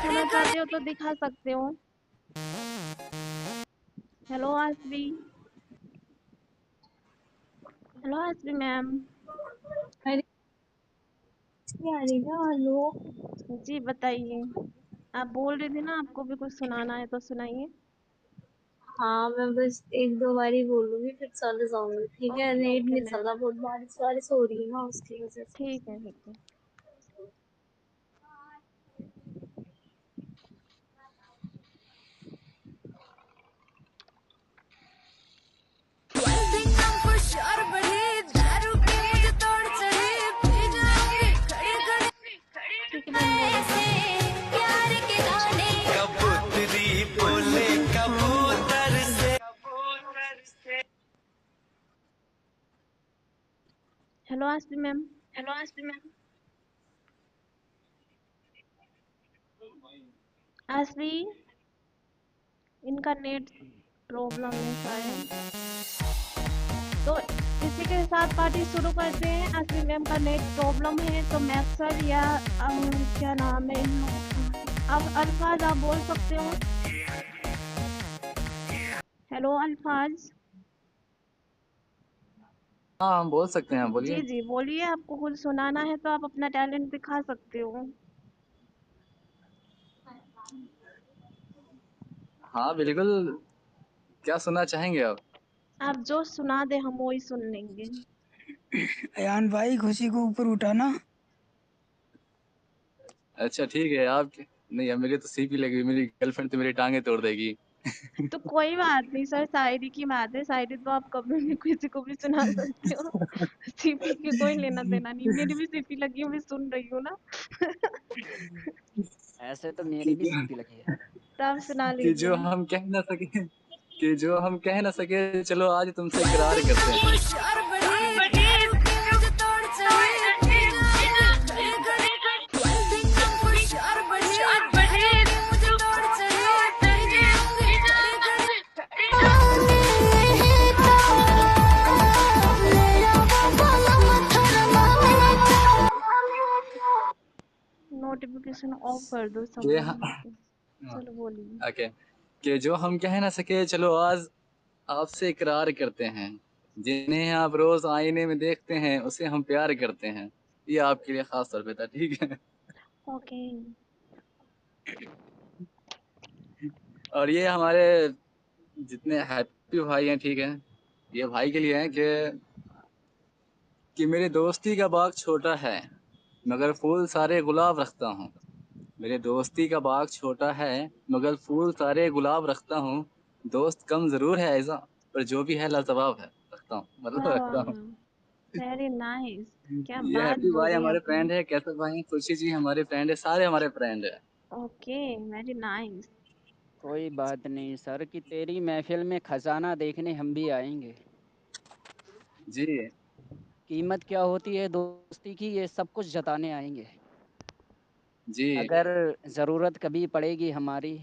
दिखाना चाहते हो तो दिखा सकते हो। Hello Aasvi. Hello Aasvi ma'am. अरे नहीं आ रही ना। हेलो। जी बताइए। आप बोल रही थी ना आपको भी कुछ सुनाना है तो सुनाइए। हाँ, मैं बस एक दो बार ही बोलूंगी फिर चले जाऊंगी, ठीक है? ओके नेट ओके नहीं चल मैम। रहा, बहुत बारिश वारिश हो रही है ना उसकी वजह से। ठीक है ठीक है। ठीक है मैम बोलिए। कबूतरी बोले कबूतर से। Hello Aasvi ma'am. Hello Aasmi ma'am. Aasvi इनका नेट प्रॉब्लम है शायद। तो इसी के साथ पार्टी शुरू करते हैं। आसवी मैम का नेट प्रॉब्लम है तो मैक्सर या क्या नाम है इन लोग अब अल्फाज आप बोल सकते हो। हेलो अल्फाज। हाँ हम बोल सकते हैं, जी बोलिए। जी बोलिए। आपको कुछ सुनाना है तो आप अपना टैलेंट दिखा सकते हो। हाँ बिल्कुल, क्या सुनना चाहेंगे आप? आप जो सुना दे हम वही सुन लेंगे। अयान भाई खुशी को ऊपर उठाना। अच्छा ठीक है, आप नहीं यार, मेरी तो सीपी लगी हुई, मेरी गर्लफ्रेंड तो मेरी टांगे तोड़ देगी। तो कोई बात नहीं सर, शायरी की बात है। शायरी तो आप कभी भी किसी को भी सुना सकते हो। सीपी के कोई लेना देना नहीं। मेरी भी सीपी लगी है, मैं सुन रही हूँ ना। ऐसे तो मेरी कि भी जो सीपी लगी है। तो आप सुना कि जो लीजिए। हम कह ना सके, कि जो हम कह ना सके, चलो आज तुमसे इकरार करते हैं। नोटिफिकेशन ऑफ कर दो सब कि हाँ, लोगों के। चलो बोलिए। ओके, कि जो हम कह ना सके, चलो आज आपसे इकरार करते हैं। जिन्हें आप रोज आईने में देखते हैं, उसे हम प्यार करते हैं। ये आपके लिए खास तौर पे था, ठीक है? ओके। और ये हमारे जितने हैप्पी भाई हैं, ठीक है, ये भाई के लिए है कि मेरी दोस्ती का बाग छोटा है मगर फूल सारे गुलाब रखता हूँ। मेरे दोस्ती का बाग छोटा है मगर फूल सारे गुलाब रखता हूँ। दोस्त कम जरूर है ऐसा, पर जो भी है लाजवाब है, रखता हूँ, मतलब वाह वाह रखता हूँ। वाह। Very nice. क्या ये बात हैप्पी भाई बोली हमारे आपने। फ्रेंड है, कैसे भाई हैं, खुशी जी हमारे फ्रेंड है, सारे हमारे फ्रेंड है। ओके। Very nice. कोई बात नहीं सर, कि तेरी महफिल में खजाना देखने हम भी आएंगे। जी कीमत क्या होती है दोस्ती की, ये सब कुछ जताने आएंगे। जी। अगर ज़रूरत कभी पड़ेगी हमारी,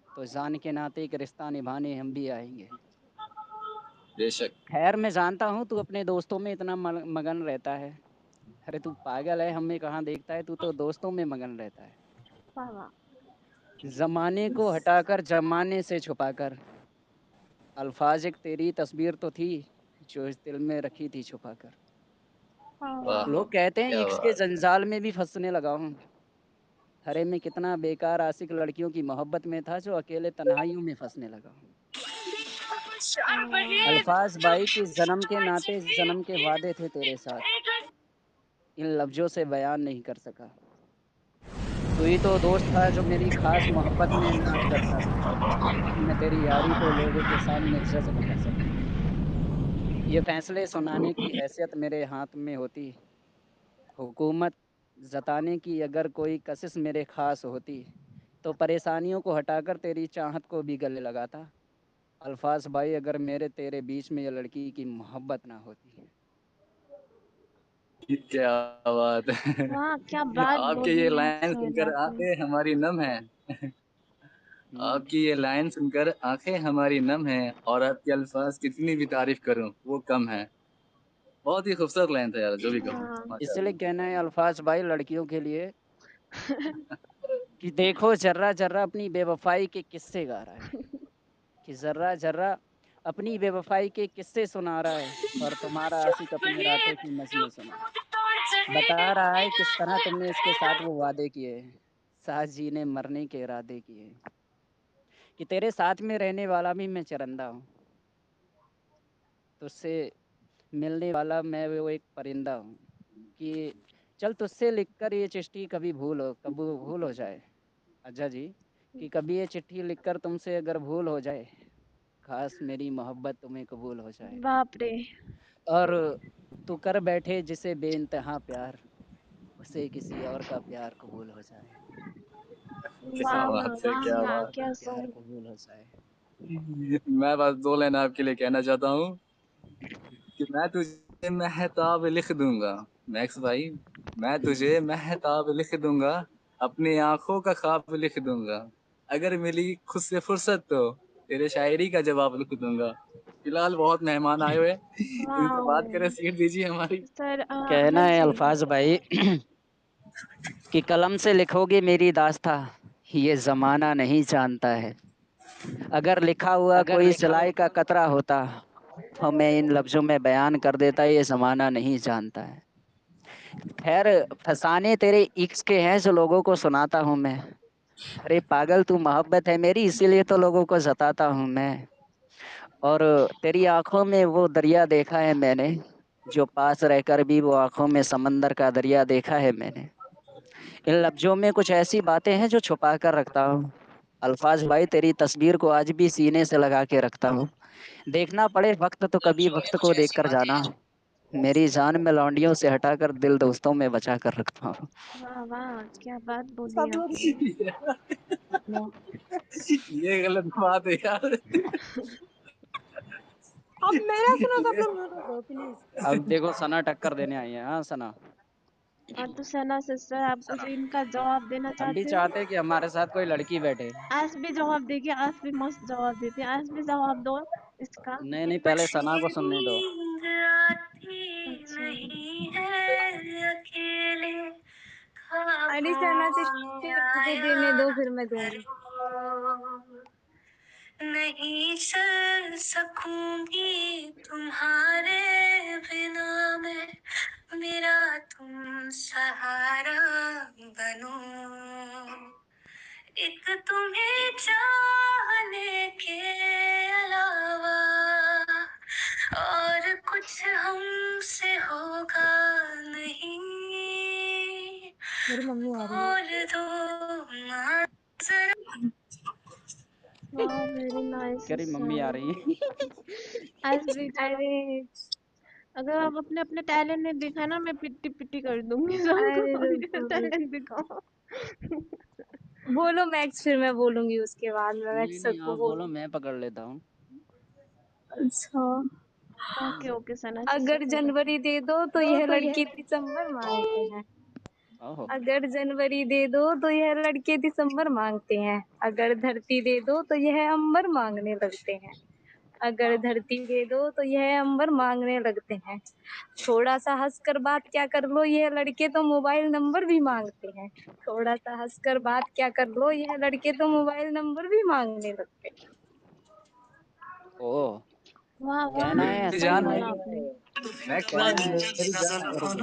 तो जान के नाते एक रिश्ता निभाने हम भी आएंगे। बेशक। खैर मैं जानता हूँ तू अपने दोस्तों में इतना मगन रहता है। अरे तू पागल है, हमें कहाँ देखता है, तू तो दोस्तों में मगन रहता है। वाह वाह। ज़माने को हटाकर जमाने से छुपाकर, अल्फाज एक तेरी तस्वीर तो थी जो इस दिल में रखी थी छुपाकर। वाह वाह वाह, वाह। लोग कहते हैं क्या इश्क के बात। जंजाल में भी फंसने लगा हूँ। अरे मैं कितना बेकार आशिक लड़कियों की मोहब्बत में था, जो अकेले तन्हाइयों में फंसने लगा हूँ। वाह वाह। अल्फाज भाई की जन्म के नाते जन्म के वादे थे तेरे साथ, इन लफ्जों से बयान नहीं कर सका। तू ही तो दोस्त था जो मेरी खास मोहब्बत में नाच करता था, ताकि मैं तेरी यारी को लोगों के सामने जज्ब कर सकूं। ये फैसले सुनाने की हैसियत मेरे हाथ में होती, हुकूमत जताने की अगर कोई कशिश मेरे खास होती, तो परेशानियों को हटाकर तेरी चाहत को भी गले लगाता। अल्फाज भाई अगर मेरे तेरे बीच में ये लड़की की मोहब्बत ना होती। क्या बात है। वाह क्या बात आपके बोली ये है लाइन सर सुनकर आपने। आंखें हमारी नम है। हम्म। आपकी ये लाइन सुनकर आंखें हमारी नम है, और आपके अल्फाज कितनी भी तारीफ करूं वो कम है। बहुत ही खूबसूरत लाइन था यार, जो भी कहो हाँ। इसलिए माशाल्लाह। कहना है अल्फाज भाई लड़कियों के लिए कि देखो जर्रा जर्रा अपनी बेवफाई के किस्से गा रहा है, कि जर्रा जर्रा अपनी बेवफाई के किस्से सुना रहा है, और तुम्हारा आशिक अपने रातों की नज़्में सुना रहा है। बता रहा है किस तरह तुमने इसके साथ वो वादे किए हैं, साथ जीने मरने के इरादे किए हैं, कि तेरे साथ में रहने वाला भी मैं चरंदा हूँ, तुझसे मिलने वाला मैं वो एक परिंदा हूँ, कि चल तुझसे लिखकर ये चिट्ठी कभी भूल हो जाए अज्जा जी, कि कभी ये चिट्ठी लिखकर तुमसे अगर भूल हो जाए, खास मेरी मोहब्बत तुम्हें कबूल हो जाए, बाप रे। और तू कर बैठे जिसे बेइंतहा प्यार, उसे किसी और का प्यार कबूल हो जाए, क्या वाह उसे वाह बात है, किसी वाह क्या और वाह, का बात क्या प्यार सॉन्ग। कबूल हो जाए। है। मैं बस 2 लाइन आपके लिए कहना चाहता हूँ कि मैं तुझे महताब लिख दूंगा, मैक्स भाई, मैं तुझे महताब लिख दूंगा, अपनी आंखों का ख्वाब लिख दूंगा, अगर मिली खुद से फुर्सत तो तेरे शायरी का जवाब लिख दूंगा। फिलहाल बहुत मेहमान आए हुए हैं, इनसे बात करें, वाह सीट दीजिए हमारी। सर। कहना हाँ है जी। अल्फाज भाई कि कलम से लिखोगे मेरी दास्तां, ये ज़माना नहीं जानता है, अगर लिखा हुआ कोई सिलाई का कतरा होता, तो मैं इन लफ्ज़ों में बयान कर देता, ये ज़माना नहीं जानता है। खैर, फसाने तेरे इश्क के हैं जो लोगों को सुनाता हूँ मैं, अरे पागल तू मोहब्बत है मेरी इसीलिए तो लोगों को जताता हूँ मैं, और तेरी आँखों में वो दरिया देखा है मैंने, जो पास रहकर भी वो आँखों में समंदर का दरिया देखा है मैंने। इन लफ्ज़ों में कुछ ऐसी बातें हैं जो छुपा कर रखता हूँ। अल्फाज भाई तेरी तस्वीर को आज भी सीने से लगा के रखता हूँ। देखना पड़े वक़्त तो कभी वक़्त को देख कर जाना। मेरी जान मैं लौंडियों से हटाकर दिल दोस्तों में बचा कर रखता हूँ। वाह वाह, क्या बात बोली आपने। ये गलत बात है यार। अब मेरा सुनो सब लोग म्यूट हो जाओ प्लीज। अब देखो सना टक्कर देने आई है। हाँ सना, और तो सना सिस्टर, आप कुछ इनका जवाब देना हम भी चाहते हो? चाहते हैं कि हमारे साथ कोई लड़की बैठे। आज भी जवाब देगी, आज भी मस्त जवाब देती है, आज भी जवाब दो इसका। नहीं नहीं, पहले सना को सुनने दो। नींद आती अच्छा। नहीं है अकेले, अरे सना ख्वाबों में सिस्टर मुझे आया देने दो फिर मैं है दूंगी। वो। नहीं चल सकूंगी तुम्हारे बिना मैं, मेरा तुम सहारा बनो, एक तुम्हें चाहने के अलावा और कुछ हमसे होगा नहीं। मेरी मम्मी आ रही है। खोल दो नजर। वाह, वेरी नाइस तेरी मम्मी आ रही सॉन्ग। है। आज भी जवाब। अरे अगर आप अपने अपने टैलेंट नहीं दिखा ना, मैं पिट्टी पिट्टी कर दूंगी सबको। अरे रुको टैलेंट दिखाओ। बोलो मैक्स फिर मैं बोलूंगी उसके बाद मैं नहीं मैक्स नहीं, सबको आप बोलो, बोलूंगी। मैं पकड़ लेता हूँ। अच्छा। ओके ओके सना अगर सिस्टर। जनवरी दे दो तो यह लड़के दिसंबर मांगते हैं। ओहो। अगर जनवरी दे दो तो यह लड़के दिसंबर मांगते हैं। अगर धरती दे दो तो यह अंबर मांगने लगते हैं। अगर धरती दे दो तो यह अंबर मांगने लगते हैं। थोड़ा सा हंसकर बात क्या कर लो यह लड़के तो मोबाइल नंबर भी मांगते हैं। थोड़ा सा हंसकर बात क्या कर लो यह लड़के तो मोबाइल नंबर भी मांगने लगते हैं। ओह। वाह वाह, कहना है मेरी सही हसीन जान, बोला मैम, आपने। नेक्स्ट कहना लाइन है, मेरी जान। रुको,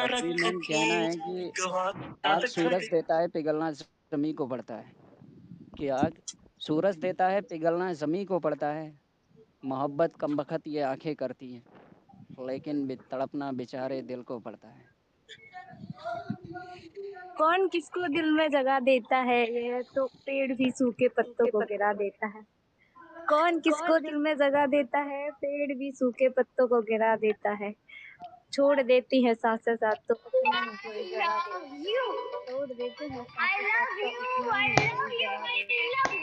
हसीन मैम कहना है कि आग सूरज देता है पिघलना जमी को पड़ता है, कि आग सूरज देता है पिघलना जमी को पड़ता है, मोहब्बत कमबख्त ये आंखें करती हैं, लेकिन तड़पना बेचारे दिल को पड़ता है। कौन किसको दिल में जगह देता है यह तो पेड़ भी सूखे पत्तों को गिरा देता है। कौन किसको दिल में जगह देता है पेड़ भी सूखे पत्तों को गिरा देता है। छोड़ देती है सांसें साथ तो अपना ही कोई जला देता है। छोड़ देते हैं सांसें साथ तो अपना ही कोई जला देता है।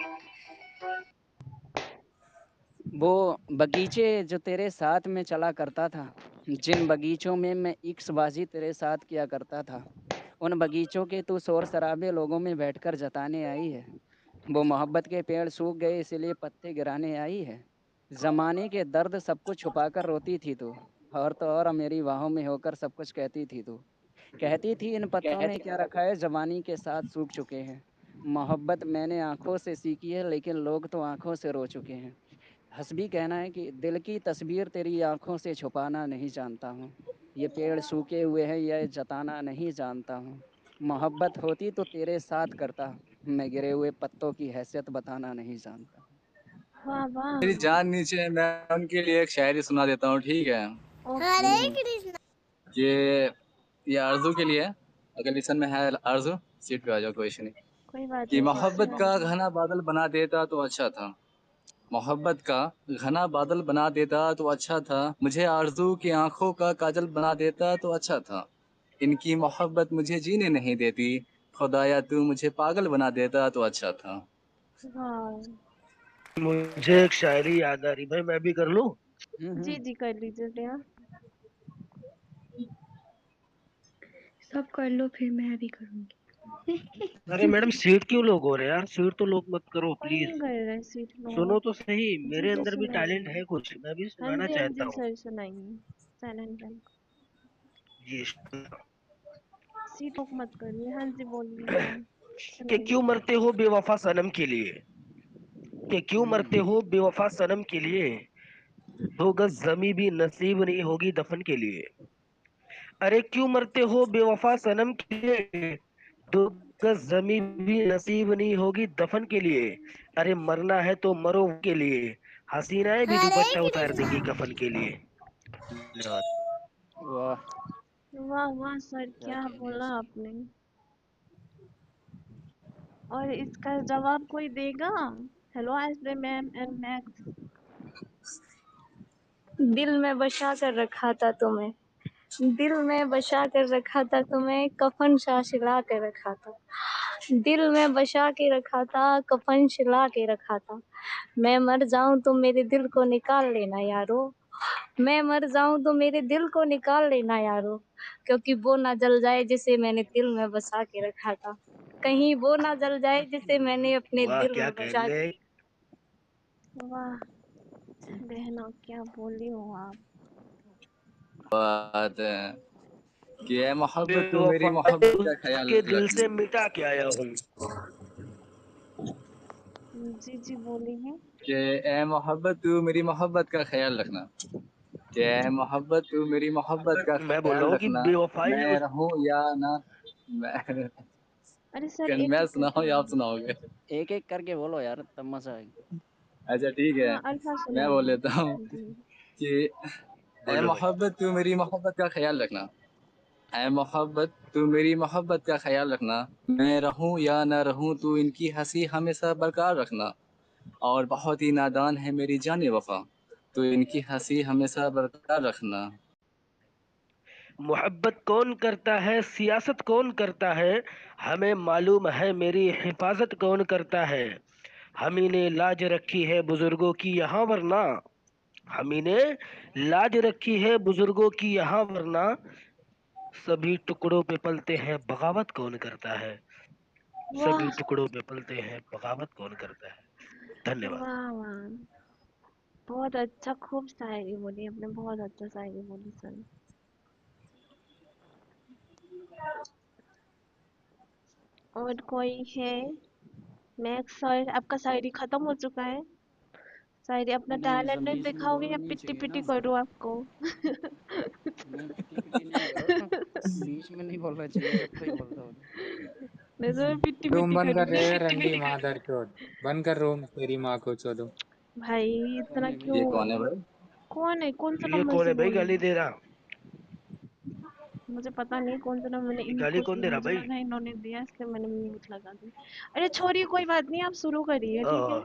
वो बगीचे जो तेरे साथ में चला करता था, जिन बगीचों में मैं इक्सबाजी तेरे साथ किया करता था, उन बगीचों के तू शोर शराबे लोगों में बैठकर जताने आई है। वो मोहब्बत के पेड़ सूख गए इसलिए पत्ते गिराने आई है। ज़माने के दर्द सब कुछ छुपाकर रोती थी तू, और तो और मेरी बाहों में होकर सब कुछ कहती थी तू। कहती थी इन पत्तों में क्या रखा है जवानी के साथ सूख चुके हैं, मोहब्बत मैंने आंखों से सीखी है, लेकिन लोग तो आंखों से रो चुके हैं। हसबी कहना है कि दिल की तस्वीर तेरी आंखों से छुपाना नहीं जानता हूँ। ये पेड़ सूखे हुए हैं, यह जताना नहीं जानता हूँ। मोहब्बत होती तो तेरे साथ करता, मैं गिरे हुए पत्तों की हैसियत बताना नहीं जानता। वाह वाह। मेरी जान नीचे है, मैं उनके लिए एक शायरी सुना देता हूँ, ठीक है? ओके। ये आरजू के लिए है। अगर लिसन में है आरजू, सीट पे आ जाओ, कोई इशू नहीं। कोई बात कि नहीं, मोहब्बत सुना का दीजिए। घना बादल बना देता तो अच्छा था। मोहब्बत का घना बादल बना देता तो अच्छा था। मुझे आरजू की आंखों का काजल बना देता तो अच्छा था। इनकी मोहब्बत मुझे जीने नहीं देती। खुदाया तू मुझे पागल बना देता तो अच्छा था। वाह। मुझे एक शायरी याद आ रही, भाई मैं भी कर लूं? जी जी, कर लीजिए भैया। सब कर लो, फिर मैं भी करूंगी। अरे मैडम सीट क्यों लोग हो रहे हैं यार, सीट तो लोग मत करो कोई प्लीज। नहीं कर रहा है सीट सुनो लोग। तो सही, जी मेरे जी, अंदर भी टैलेंट सुनाइए। है कुछ, मैं भी हाँ सुनाना जी हाँ चाहता जी हूँ। सर, सुनाइए। साइलेंट रहो। जी। सीट लोग मत करिए। हाँ जी, बोलिए। कि सुनाइए। क्यों मरते हो बेवफा सनम के लिए, कि क्यों मरते हो बेवफा सनम के लिए, 2 गज जमी भी नसीब नहीं होगी दफन के लिए। अरे क्यों मरते हो बेवफा सनम के लिए, 2 गज जमी भी नसीब नहीं होगी दफन के लिए। अरे मरना है तो मरो के लिए, हसीनाएं भी दुपट्टा उतार देंगी कफन के लिए। धन्यवाद। वाह, वाह वाह सर, क्या क्या कह दिया बोला सर। आपने। और इसका जवाब कोई देगा? Hello Aisre ma'am and Max. दिल में बसा कर रखा था तुम्हें, दिल में बसा कर रखा था तुम्हें, कफन सा सिला के रखा था। दिल में बसा के रखा था, कफन सिला के रखा था। मैं मर जाऊं तो मेरे दिल को निकाल लेना यारो, मैं मर जाऊं तो मेरे दिल को निकाल लेना यारो, क्योंकि वो ना जल जाए जिसे मैंने दिल में बसा के रखा था। कहीं वो ना जल जाए जिसे मैंने अपने वाह दिल क्या में बसा कहने। के। वाह बहनों, क्या बोली हो आप। बात है कि ए मोहब्बत तू मेरी बेवफा मोहब्बत का ख्याल उसके दिल रखना। से मिटा के आया हूँ। जी जी, बोलिए। कि ए मोहब्बत तू मेरी मोहब्बत का ख्याल रखना। कि ए मोहब्बत तू मेरी मोहब्बत का मैं बोल रहा ख्याल हूँ कि रखना। बेवफाई मैं उस रहूं या ना, मैं अरे सर, एक मैं एक करके सुनाऊं या आप बोलिए। सुनाओगे? एक एक करके बोलो यार, तब मजा आएगा। अच्छा ठीक है, हाँ, अल्फा मैं बोल सुनाइए। लेता हूँ जी। कि ए बोलो भाई। मोहब्बत तू मेरी मोहब्बत का ख्याल रखना। ऐ मोहब्बत तू मेरी मोहब्बत का ख्याल रखना। मैं रहूं या ना रहूं तू इनकी हंसी हमेशा बरकरार रखना। और बहुत ही नादान है मेरी जाने वफा, तो इनकी हंसी हमेशा बरकरार रखना। मोहब्बत कौन करता है सियासत कौन करता है, हमें मालूम है मेरी हिफाजत कौन करता है। हम ही ने लाज रखी है बुजुर्गों की यहाँ वरना, हम ही ने लाज रखी है बुजुर्गों की यहाँ वरना, सभी टुकड़ों पे पलते हैं बगावत कौन करता है, वाह सभी टुकड़ों पे पलते हैं बगावत कौन करता है। धन्यवाद। वाह वाह, बहुत अच्छा, खूब शायरी बोली आपने, बहुत अच्छा शायरी बोली सर। और कोई है? मैक्स सर, आपका शायरी खत्म हो चुका है। शायरी अपना नहीं, टैलेंट सब नहीं बीच में दिखाओगे बोलना या नहीं पिट्टी चाहिए ना। पिट्टी करूँ आपको? नहीं, पिटी पिटी नहीं करो। बीच में नहीं बोलना चाहिए, जब कोई बोलता हो तो। नहीं तो मैं पिट्टी रूम पिट्टी बंद कर करूंगी, रे पिट्टी रंडी पिट्टी कर। मादर चोद। बंद कर रूम, तेरी माँ को चोदो। भाई कौन इतना है भाई? ये क्यों? कौन है भाई? कौन है? कौन सा ये नंबर कौन से है भाई बोल रहे गाली हैं? दे रहा, मुझे पता नहीं कौन सा नंबर, मैंने ये इन गाली कुछ कौन दे रहा मुझे भाई? लगा इन्होंने दिया, इसलिए मैंने म्यूट लगा दी। अरे छोड़िए, कोई बात नहीं, आप शुरू करिए, ठीक है,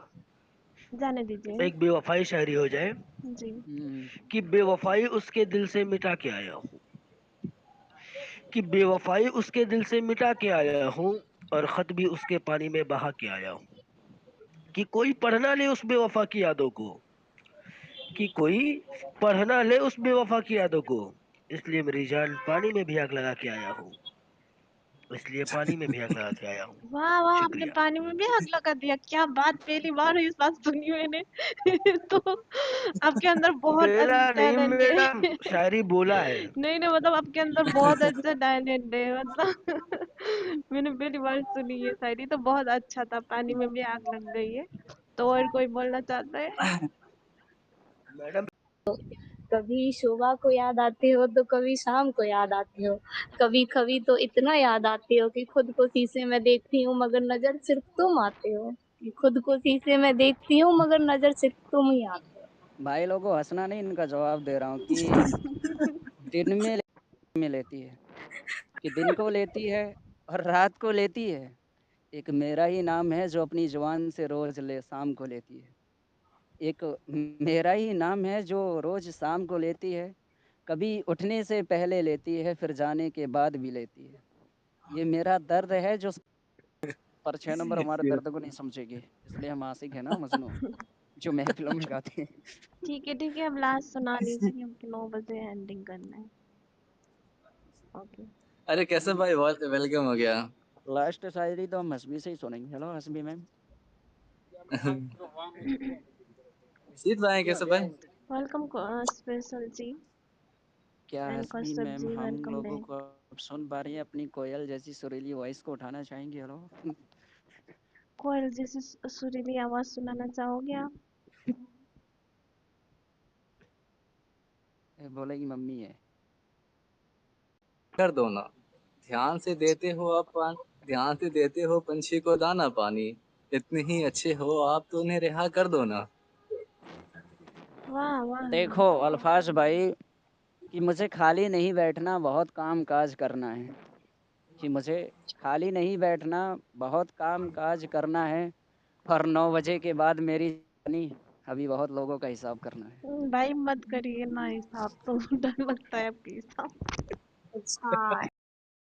जाने दीजिए। एक बेवफाई शायरी हो जाए। जी। कि बेवफाई उसके दिल से मिटा के आया हूँ, कि बेवफाई उसके दिल से मिटा के आया हूँ, और खत भी उसके पानी में बहा के आया हूँ। कि कोई पढ़ना ले उस बेवफा की यादों को, कि कोई पढ़ना ले उस बेवफा की यादों को, इसलिए मेरी जान पानी में भी आग लगा के आया हूँ। इसलिए पानी में भी आग लगा के आया हूँ। वाह वाह, आपने शुक्रिया। पानी में भी आग लगा दिया, क्या बात, पहली बार इस बात सुनी मैंने। तो आपके अंदर बहुत पहला नहीं टैलेंट है। मैडम, शायरी बोला है। नहीं नहीं, मतलब आपके अंदर बहुत अच्छा टैलेंट है, मतलब मैंने पहली बार सुनी ये शायरी, तो बहुत अच्छा था, पानी में भी आग लग गई है। तो और कोई बोलना चाहता है? मैडम कभी शोभा को याद आते हो तो कभी शाम को याद आते हो, कभी कभी तो इतना याद आते हो कि खुद को शीशे में देखती हूँ मगर नजर सिर्फ तुम आते हो, कि खुद को शीशे में देखती हूँ मगर नजर सिर्फ तुम ही आते हो। भाई लोगों को हंसना नहीं, इनका जवाब दे रहा हूँ कि दिन में लेती है, कि दिन को लेती है और रात को लेती है। एक मेरा ही नाम है जो अपनी जुबान से रोज ले शाम को लेती है। एक मेरा ही नाम है जो रोज शाम को लेती है। कभी उठने से पहले लेती है, फिर जाने के बाद भी लेती है। ये मेरा दर्द है जो, पर 6 नंबर हमारे दर्द को नहीं समझेगी, इसलिए हम आशिक है ना मजनू, जो महफिलों में गाते हैं। ठीक है, अब लास्ट सुना लीजिए, हमको 9 बजे एंडिंग करना है। ओके। अरे कैसे भाई, वेलकम हो गया। लास्ट शायरी तो हम हसबी से ही सुनेंगे। Hello Hasbi ma'am. सीत भाई कैसे भाई? वेलकम स्पेशल जी क्या एंड हसबी कश्यप मैम जी, हम वेलकम लोगों बैक। को अब सुन पा रही हैं? अपनी कोयल जैसी सुरीली वॉइस को उठाना चाहेंगे? हेलो। कोयल जैसी सुरीली आवाज सुनाना चाहोगे आप? बोलेगी मम्मी है। कर दो ना, ध्यान से देते हो आप ध्यान से देते हो पंछी को दाना पानी, इतने ही अच्छे हो आप तो उन्हें रिहा कर दो ना। वाह वाह। देखो अल्फाज भाई, कि मुझे खाली नहीं बैठना, बहुत काम काज करना है। कि मुझे खाली नहीं बैठना, बहुत काम काज करना है। और 9 बजे के बाद मेरी जानी, अभी बहुत लोगों का हिसाब करना है। भाई मत करिए ना हिसाब, तो डर लगता है आपके हिसाब। अच्छा